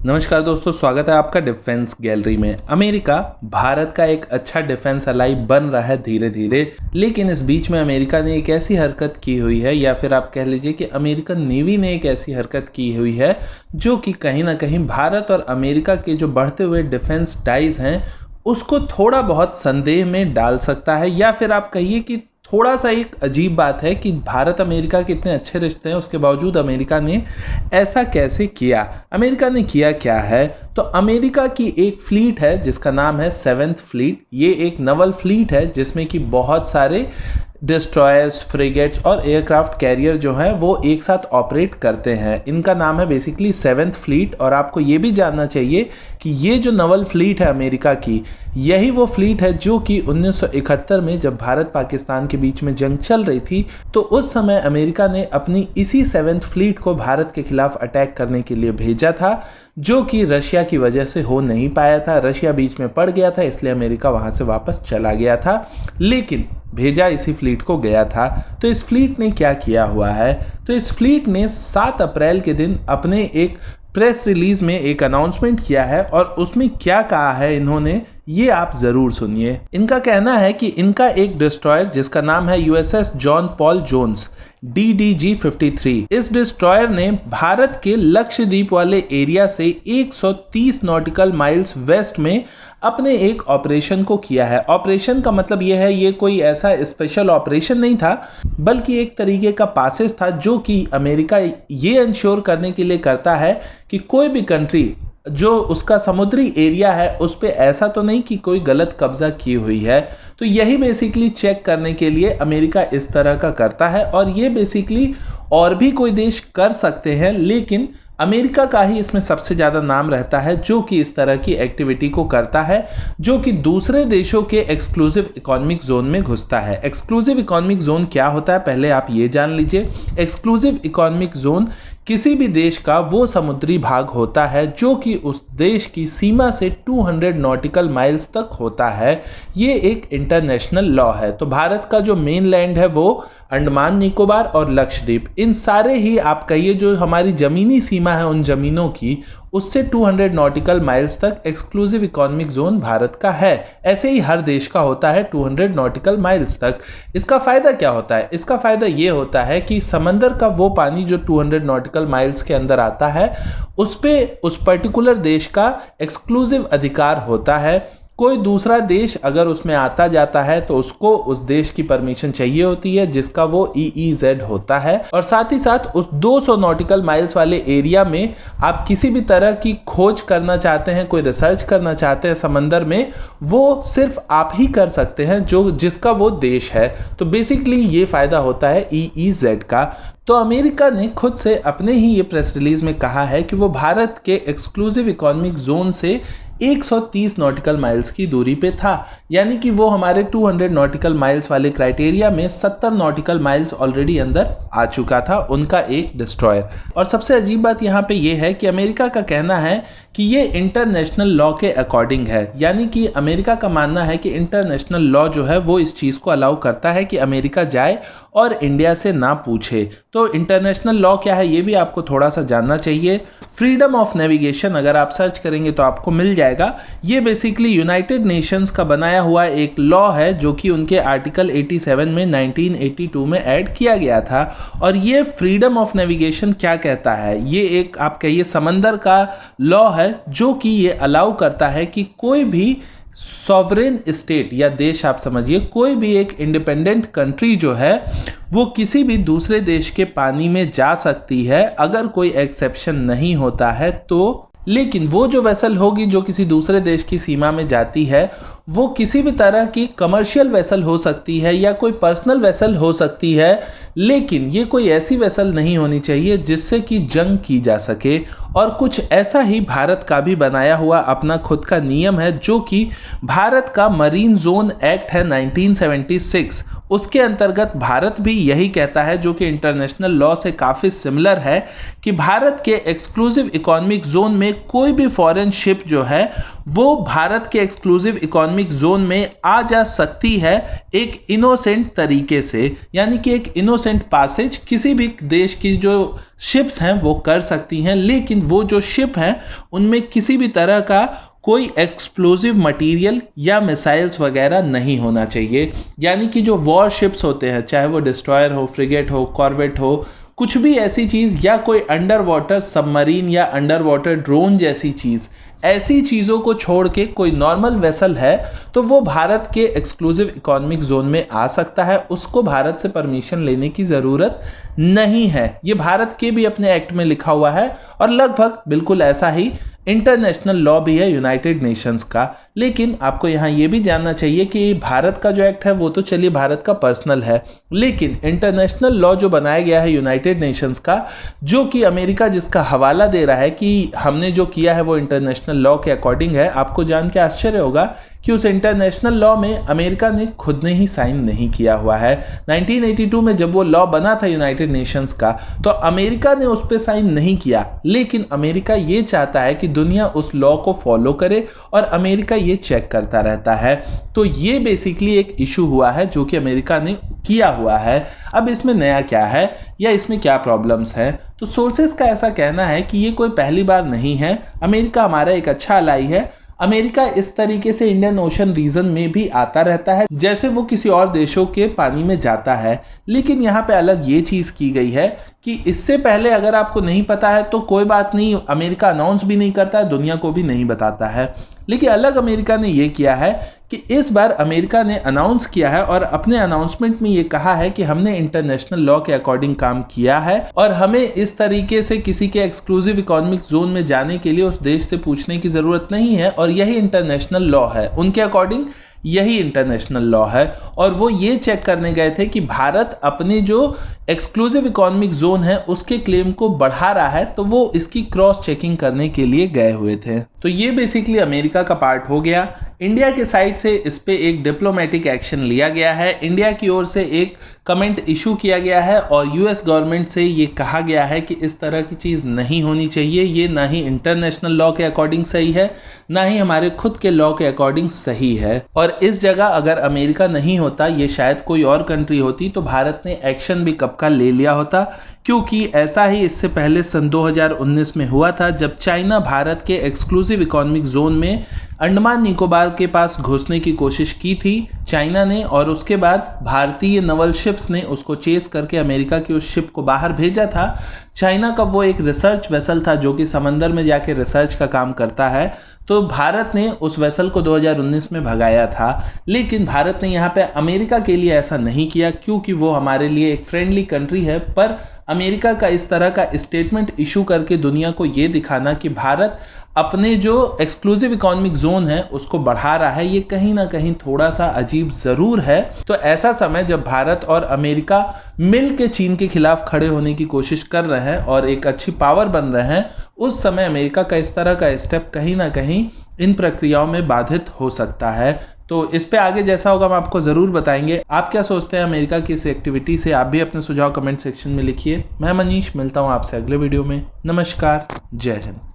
नमस्कार दोस्तों, स्वागत है आपका डिफेंस गैलरी में। अमेरिका भारत का एक अच्छा डिफेंस अलाई बन रहा है धीरे धीरे, लेकिन इस बीच में अमेरिका ने एक ऐसी हरकत की हुई है, या फिर आप कह लीजिए कि अमेरिकन नेवी ने एक ऐसी हरकत की हुई है जो कि कहीं ना कहीं भारत और अमेरिका के जो बढ़ते हुए डिफेंस टाइज हैं उसको थोड़ा बहुत संदेह में डाल सकता है। या फिर आप कहिए कि थोड़ा सा एक अजीब बात है कि भारत अमेरिका के इतने अच्छे रिश्ते हैं, उसके बावजूद अमेरिका ने ऐसा कैसे किया। अमेरिका ने किया क्या है, तो अमेरिका की एक फ्लीट है जिसका नाम है 7th फ्लीट। ये एक नवल फ्लीट है जिसमें कि बहुत सारे डिस्ट्रॉयर्स, फ्रिगेट्स और एयरक्राफ्ट कैरियर जो हैं वो एक साथ ऑपरेट करते हैं। इनका नाम है बेसिकली 7th फ्लीट। और आपको ये भी जानना चाहिए कि ये जो नवल फ्लीट है अमेरिका की, यही वो फ्लीट है जो कि 1971 में जब भारत पाकिस्तान के बीच में जंग चल रही थी, तो उस समय अमेरिका ने अपनी इसी 7th फ्लीट को भारत के खिलाफ अटैक करने के लिए भेजा था, जो कि रशिया की वजह से हो नहीं पाया था। रशिया बीच में पड़ गया था, इसलिए अमेरिका वहां से वापस चला गया था, लेकिन भेजा इसी फ्लीट को गया था। तो इस फ्लीट ने क्या किया हुआ है, तो इस फ्लीट ने 7 अप्रैल के दिन अपने एक प्रेस रिलीज में एक अनाउंसमेंट किया है, और उसमें क्या कहा है इन्होंने ये आप जरूर सुनिए। इनका कहना है कि इनका एक डिस्ट्रॉयर जिसका नाम है USS John Paul Jones DDG-53, इस डिस्ट्रॉयर ने भारत के लक्षद्वीप वाले एरिया से 130 नॉटिकल माइल्स वेस्ट में अपने एक ऑपरेशन को किया है। ऑपरेशन का मतलब यह है, ये कोई ऐसा स्पेशल ऑपरेशन नहीं था, बल्कि एक तरीके का पासेस था जो कि अमेरिका ये इंश्योर करने के लिए करता है कि कोई भी कंट्री जो उसका समुद्री एरिया है उस पे ऐसा तो नहीं कि कोई गलत कब्जा की हुई है। तो यही बेसिकली चेक करने के लिए अमेरिका इस तरह का करता है, और ये बेसिकली और भी कोई देश कर सकते हैं, लेकिन अमेरिका का ही इसमें सबसे ज्यादा नाम रहता है जो कि इस तरह की एक्टिविटी को करता है, जो कि दूसरे देशों के एक्सक्लूसिव इकोनॉमिक जोन में घुसता है। एक्सक्लूसिव इकोनॉमिक जोन क्या होता है पहले आप ये जान लीजिए। एक्सक्लूसिव इकोनॉमिक जोन किसी भी देश का वो समुद्री भाग होता है जो कि उस देश की सीमा से 200 नॉटिकल माइल्स तक होता है। ये एक इंटरनेशनल लॉ है। तो भारत का जो मेन लैंड है वो अंडमान निकोबार और लक्षद्वीप, इन सारे ही आप कहिए जो हमारी जमीनी सीमा है उन जमीनों की, उससे 200 नॉटिकल माइल्स तक एक्सक्लूसिव इकोनॉमिक जोन भारत का है। ऐसे ही हर देश का होता है 200 नॉटिकल माइल्स तक। इसका फायदा क्या होता है? इसका फायदा ये होता है कि समंदर का वो पानी जो 200 नॉटिकल माइल्स के अंदर आता है उस पे उस पर्टिकुलर देश का एक्सक्लूसिव अधिकार होता है। कोई दूसरा देश अगर उसमें आता जाता है तो उसको उस देश की परमिशन चाहिए होती है, जिसका वो EEZ होता है। और साथ ही साथ उस 200 नॉटिकल माइल्स वाले एरिया में आप किसी भी तरह की खोज करना चाहते हैं, कोई रिसर्च करना चाहते हैं समंदर में, वो सिर्फ आप ही कर सकते हैं जो जिसका वो देश है। तो बेसिकली ये फायदा होता है EEZ का। तो अमेरिका ने खुद से अपने ही ये प्रेस रिलीज में कहा है कि वो भारत के एक्सक्लूसिव इकोनॉमिक जोन से 130 नॉटिकल माइल्स की दूरी पे था, यानी कि वो हमारे 200 नॉटिकल माइल्स वाले क्राइटेरिया में 70 नॉटिकल माइल्स ऑलरेडी अंदर आ चुका था उनका एक डिस्ट्रॉयर। और सबसे अजीब बात यहाँ पे ये है कि अमेरिका का कहना है कि ये इंटरनेशनल लॉ के अकॉर्डिंग है, यानी कि अमेरिका का मानना है कि इंटरनेशनल लॉ जो है वो इस चीज को अलाउ करता है कि अमेरिका जाए और इंडिया से ना पूछे। तो इंटरनेशनल लॉ क्या है ये भी आपको थोड़ा सा जानना चाहिए। फ्रीडम ऑफ नेविगेशन अगर आप सर्च करेंगे तो आपको मिल जाएगा। ये बेसिकली यूनाइटेड नेशंस का बनाया हुआ एक लॉ है जो कि उनके आर्टिकल 87 में 1982 में ऐड किया गया था। और ये फ्रीडम ऑफ नेविगेशन क्या कहता है, ये एक आप कहिए समंदर का लॉ है जो कि ये अलाउ करता है कि कोई भी सॉवरेन स्टेट या देश, आप समझिए कोई भी एक इंडिपेंडेंट कंट्री जो है वो किसी भी दूसरे देश के पानी में जा सकती है अगर कोई एक्सेप्शन नहीं होता है तो। लेकिन वो जो वेसल होगी जो किसी दूसरे देश की सीमा में जाती है वो किसी भी तरह की कमर्शियल वेसल हो सकती है या कोई पर्सनल वेसल हो सकती है, लेकिन ये कोई ऐसी वेसल नहीं होनी चाहिए जिससे कि जंग की जा सके। और कुछ ऐसा ही भारत का भी बनाया हुआ अपना खुद का नियम है जो कि भारत का मरीन जोन एक्ट है 1976, उसके अंतर्गत भारत भी यही कहता है, जो कि इंटरनेशनल लॉ से काफी सिमिलर है, कि भारत के एक्सक्लूसिव इकोनॉमिक जोन में कोई भी फॉरेन शिप जो है वो भारत के एक्सक्लूसिव इकोनॉमिक जोन में आ जा सकती है एक इनोसेंट तरीके से, यानी कि एक इनोसेंट पासेज किसी भी देश की जो शिप्स हैं वो कर सकती हैं, लेकिन वो जो शिप हैं उनमें किसी भी तरह का कोई एक्सप्लोजिव मटेरियल या मिसाइल्स वगैरह नहीं होना चाहिए। यानी कि जो वॉर शिप्स होते हैं, चाहे वो डिस्ट्रॉयर हो, फ्रिगेट हो, कॉर्वेट हो, कुछ भी ऐसी चीज, या कोई अंडर वाटर सबमरीन या अंडर वाटर ड्रोन जैसी चीज, ऐसी चीजों को छोड़ के कोई नॉर्मल वेसल है तो वो भारत के एक्सक्लूसिव इकोनॉमिक जोन में आ सकता है। उसको भारत से परमिशन लेने की जरूरत नहीं है। ये भारत के भी अपने एक्ट में लिखा हुआ है और लगभग बिल्कुल ऐसा ही इंटरनेशनल लॉ भी है यूनाइटेड नेशंस का। लेकिन आपको यहाँ ये भी जानना चाहिए कि भारत का जो एक्ट है वो तो चलिए भारत का पर्सनल है, लेकिन इंटरनेशनल लॉ जो बनाया गया है यूनाइटेड नेशंस का, जो कि अमेरिका जिसका हवाला दे रहा है कि हमने जो किया है वो इंटरनेशनल लॉ के अकॉर्डिंग है, आपको जान के आश्चर्य होगा कि उस इंटरनेशनल लॉ में अमेरिका ने खुद ने ही साइन नहीं किया हुआ है। 1982 में जब वो लॉ बना था यूनाइटेड नेशंस का, तो अमेरिका ने उस पर साइन नहीं किया, लेकिन अमेरिका ये चाहता है कि दुनिया उस लॉ को फॉलो करे और अमेरिका ये चेक करता रहता है। तो ये बेसिकली एक इशू हुआ है जो कि अमेरिका ने किया हुआ है। अब इसमें नया क्या है या इसमें क्या प्रॉब्लम्स हैं, तो सोर्सेस का ऐसा कहना है कि ये कोई पहली बार नहीं है। अमेरिका हमारा एक अच्छा अलाई है। अमेरिका इस तरीके से इंडियन ओशन रीजन में भी आता रहता है जैसे वो किसी और देशों के पानी में जाता है। लेकिन यहाँ पे अलग ये चीज की गई है कि इससे पहले अगर आपको नहीं पता है तो कोई बात नहीं, अमेरिका अनाउंस भी नहीं करता है, दुनिया को भी नहीं बताता है। लेकिन अलग अमेरिका ने ये किया है कि इस बार अमेरिका ने अनाउंस किया है और अपने अनाउंसमेंट में ये कहा है कि हमने इंटरनेशनल लॉ के अकॉर्डिंग काम किया है और हमें इस तरीके से किसी के एक्सक्लूसिव इकोनॉमिक जोन में जाने के लिए उस देश से पूछने की जरूरत नहीं है और यही इंटरनेशनल लॉ है। उनके अकॉर्डिंग यही इंटरनेशनल लॉ है और वो ये चेक करने गए थे कि भारत अपने जो एक्सक्लूसिव इकोनॉमिक जोन है उसके क्लेम को बढ़ा रहा है, तो वो इसकी क्रॉस चेकिंग करने के लिए गए हुए थे। तो ये बेसिकली अमेरिका का पार्ट हो गया। इंडिया के साइड से इस पे एक डिप्लोमेटिक एक्शन लिया गया है। इंडिया की ओर से एक कमेंट इशू किया गया है और यूएस गवर्नमेंट से ये कहा गया है कि इस तरह की चीज नहीं होनी चाहिए। ये ना ही इंटरनेशनल लॉ के अकॉर्डिंग सही है, ना ही हमारे खुद के लॉ के अकॉर्डिंग सही है। और इस जगह अगर अमेरिका नहीं होता, ये शायद कोई और कंट्री होती, तो भारत ने एक्शन भी कब का ले लिया होता, क्योंकि ऐसा ही इससे पहले सन 2019 में हुआ था जब चाइना भारत के एक्सक्लूसिव इकोनॉमिक जोन में अंडमान निकोबार के पास घुसने की कोशिश की थी चाइना ने, और उसके बाद भारतीय नवल शिप्स ने उसको चेस करके अमेरिका की उस शिप को बाहर भेजा था। चाइना का वो एक रिसर्च वेसल था जो कि समंदर में जाके रिसर्च का काम करता है, तो भारत ने उस वेसल को 2019 में भगाया था। लेकिन भारत ने यहाँ पे अमेरिका के लिए ऐसा नहीं किया क्योंकि वो हमारे लिए एक फ्रेंडली कंट्री है। पर अमेरिका का इस तरह का स्टेटमेंट इशू करके दुनिया को ये दिखाना कि भारत अपने जो एक्सक्लूसिव इकोनॉमिक जोन है उसको बढ़ा रहा है, ये कहीं ना कहीं थोड़ा सा अजीब जरूर है। तो ऐसा समय जब भारत और अमेरिका मिल के चीन के खिलाफ खड़े होने की कोशिश कर रहे हैं और एक अच्छी पावर बन रहे हैं, उस समय अमेरिका का इस तरह का स्टेप कहीं ना कहीं इन प्रक्रियाओं में बाधित हो सकता है। तो इस पे आगे जैसा होगा हम आपको जरूर बताएंगे। आप क्या सोचते हैं अमेरिका की इस एक्टिविटी से? आप भी अपने सुझाव कमेंट सेक्शन में लिखिए। मैं मनीष मिलता हूं आपसे अगले वीडियो में। नमस्कार, जय हिंद।